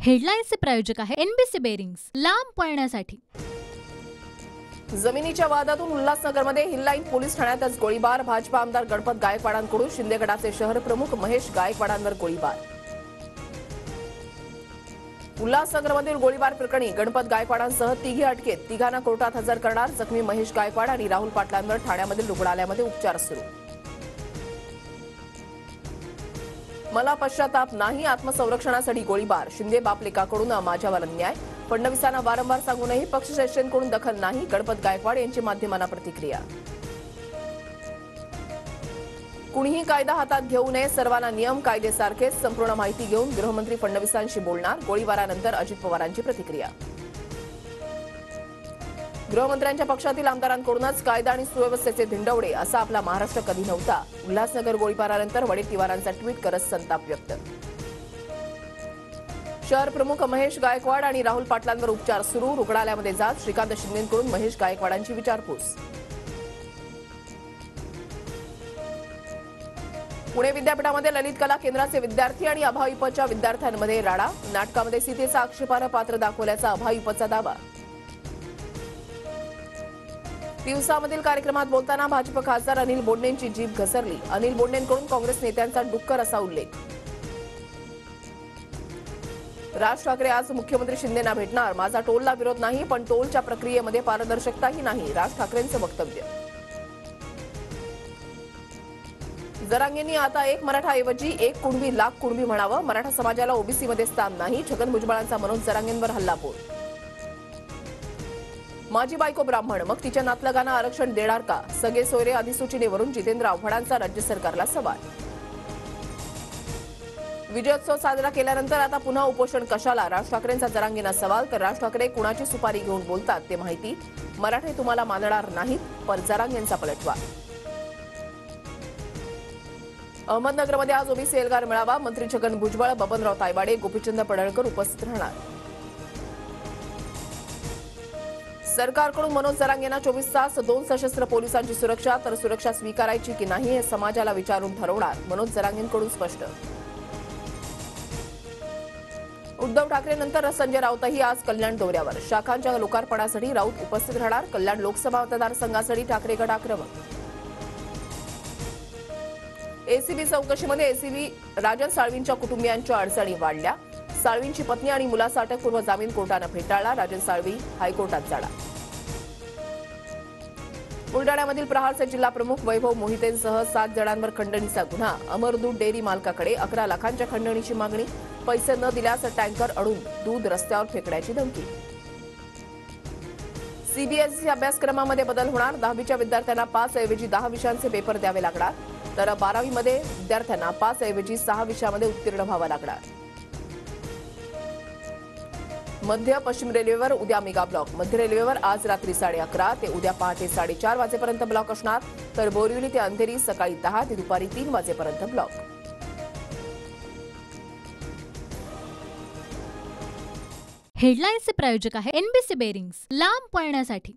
हेडलाईन्सचे प्रायोजक आहे NBC bearings, लांब पळण्यासाठी। जमिनीच्या वादातून उल्हासनगरमध्ये हिललाईन पोलीस ठाण्यातच गोळीबार। भाजपा आमदार गणपत गायकवाडांकडून शिंदे गटाचे शहर प्रमुख महेश गायकवाडांवर गोळीबार। उल्हासनगरमधील गोळीबार प्रकरणी गणपत गायकवाडांसह तिघे अटकेत। तिघांना कोर्टात हजर करणार। जखमी महेश गायकवाड आणि राहुल पाटलांवर ठाण्यामधील रुग्णालयामध्ये उपचार सुरू। मला पश्चाताप नाही, आत्मसंरक्षणासाठी गोळीबार। शिंदे बापलेकाकडून माझ्यावर अन्याय। फडणवीसांना वारंवार सांगूनही पक्षश्रेष्ठींकडून दखल नाही। गणपत गायकवाड यांची माध्यमांना प्रतिक्रिया। कुणीही कायदा हातात घेऊ नये, सर्वांना नियम कायदेसारखेच। संपूर्ण माहिती घेऊन गृहमंत्री फडणवीसांशी बोलणार। गोळीबारानंतर अजित पवारांची प्रतिक्रिया। गृहमंत्र्यांच्या पक्षातील आमदारांकडूनच कायदा आणि सुव्यवस्थेचे धिंडवडे, असा आपला महाराष्ट्र कधी नव्हता। उल्हासनगर गोळीबारानंतर वडेट्टीवारांचा ट्विट करत संताप व्यक्त। शहर प्रमुख महेश गायकवाड आणि राहुल पाटलांवर उपचार सुरू। रुग्णालयामध्ये जात श्रीकांत शिंदेंकडून महेश गायकवाडांची विचारपूस। पुणे विद्यापीठामध्ये ललित कला केंद्राचे विद्यार्थी आणि अभाविपच्या विद्यार्थ्यांमध्ये राडा। नाटकामध्ये सीतेचा आक्षेपार्ह पात्र दाखवल्याचा अभाविपचा दावा। दिवसामधील कार्यक्रमात बोलताना भाजप खासदार अनिल बोंडेंची जीभ घसरली। अनिल बोंडेंकडून काँग्रेस नेत्यांचा डुक्कर असा उल्लेख। राज ठाकरे आज मुख्यमंत्री शिंदेंना भेटणार। माझा टोलला विरोध नाही, पण टोलच्या प्रक्रियेमध्ये पारदर्शकताही नाही, राज ठाकरेंचं वक्तव्य। जरांगेंनी आता एक मराठाऐवजी एक कुणबी लाख कुणबी म्हणावं। मराठा समाजाला ओबीसीमध्ये स्थान नाही। छगन भुजबळांचा मनोज जरांगेंवर हल्लाबोल। माझी बायको ब्राह्मण, मग तिच्या नातलगांना आरक्षण देणार का? सगळे सोयरे अधिसूचनेवरून जितेंद्र आव्हाडांचा राज्य सरकारला सवाल। विजयोत्सव साजरा केल्यानंतर आता पुन्हा उपोषण कशाला? राज ठाकरेंचा जरांगेंना सवाल। तर राज ठाकरे कुणाची सुपारी घेऊन बोलतात ते माहिती। मराठे तुम्हाला मानणार नाहीत, पण जरांगेंचा पलटवार। अहमदनगरमध्ये आज ओबीसी एल्गार मेळावा। मंत्री छगन भुजबळ, बबनराव तायवाडे, गोपीचंद पडळकर उपस्थित राहणार। सरकारकडून मनोज जरांगेंना 24 तास 2 सशस्त्र पोलिसांची सुरक्षा। तर सुरक्षा स्वीकारायची की नाही हे समाजाला विचारून ठरवणार। मनोज जरांगेंकडून स्पष्ट। उद्धव ठाकरेंनंतर संजय राऊतही आज कल्याण दौऱ्यावर। शाखांच्या लोकार्पणासाठी राऊत उपस्थित राहणार। कल्याण लोकसभा मतदारसंघासाठी ठाकरे गट आक्रमक। एसीबी चौकशीमध्ये एसीबी राजन साळवींच्या कुटुंबियांच्या अडचणी वाढल्या। साळवींची पत्नी आणि मुलाचा अटकपूर्व जामीन कोर्टानं फेटाळला। राजन साळवी हायकोर्टात जाणार। बुलडाण्यामधील प्रहारचे जिल्हा प्रमुख वैभव मोहितेंसह 7 जणांवर खंडणीचा गुन्हा। अमर दूध डेअरी मालकाकडे 11 लाखांच्या खंडणीची मागणी। पैसे न दिल्यास टँकर अडून दूध रस्त्यावर फेकण्याची धमकी। सीबीएसई अभ्यासक्रमामध्ये बदल होणार। 10वीच्या विद्यार्थ्यांना 5 ऐवजी 10 विषयांचे पेपर द्यावे लागणार। तर 12वीमध्ये विद्यार्थ्यांना 5 ऐवजी 6 विषयामध्ये उत्तीर्ण व्हावं लागणार। मध्य पश्चिम रेल्वेवर उद्या मेगा ब्लॉक। मध्य रेल्वेवर आज रात्री 11:30 ते उद्या पहाटे 4:30 वाजेपर्यंत ब्लॉक असणार। तर बोरिवली ते अंधेरी सकाळी 10 ते दुपारी 3 वाजेपर्यंत ब्लॉक। हेडलाईन्सचे प्रायोजक आहे एनबीसी बेरिंग्स, लांब पळण्यासाठी।